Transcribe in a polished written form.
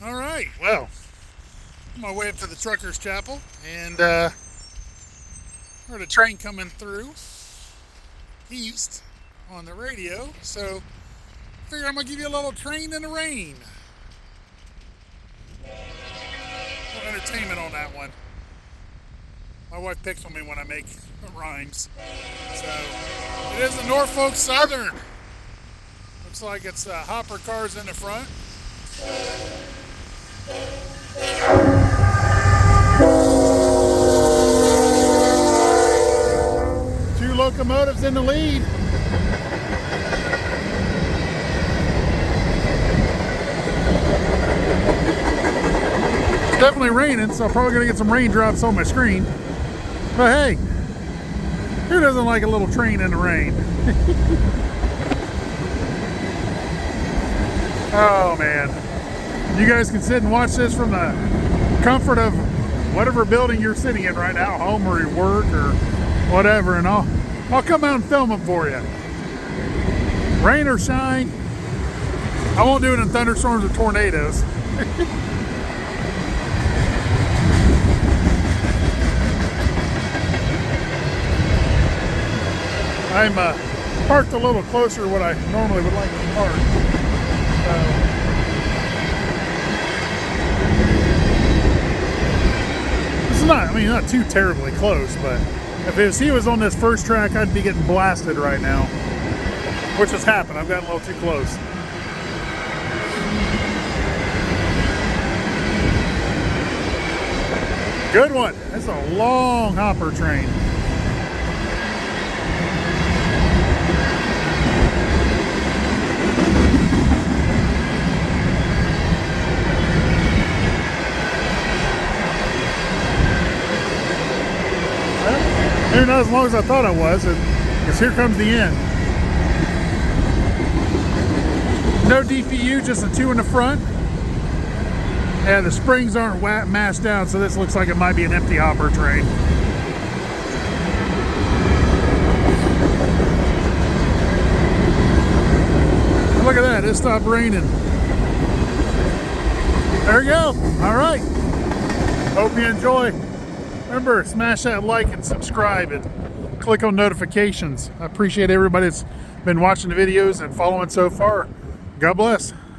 All right, well, on my way up to the Truckers Chapel, and heard a train coming through east on the radio, so figure I'm gonna give you a little train in the rain. A little entertainment on that one. My wife picks on me when I make rhymes. So it is the Norfolk Southern. Looks like it's hopper cars in the front. Two locomotives in the lead. It's definitely raining, so I'm probably going to get some raindrops on my screen. But hey, who doesn't like a little train in the rain? Oh man. You guys can sit and watch this from the comfort of whatever building you're sitting in right now, home or your work or whatever, and I'll come out and film them for you. Rain or shine. I won't do it in thunderstorms or tornadoes. I'm parked a little closer to what I normally would like to park. It's not too terribly close, but if he was on this first track, I'd be getting blasted right now, which has happened. I've gotten a little too close. Good one. That's a long hopper train. Maybe not as long as I thought I was, because here comes the end. No DPU, just the two in the front. Yeah, the springs aren't mashed down, so this looks like it might be an empty hopper train. Look at that, it stopped raining. There you go. All right. Hope you enjoy. Remember, smash that like and subscribe and click on notifications. I appreciate everybody that's been watching the videos and following so far. God bless.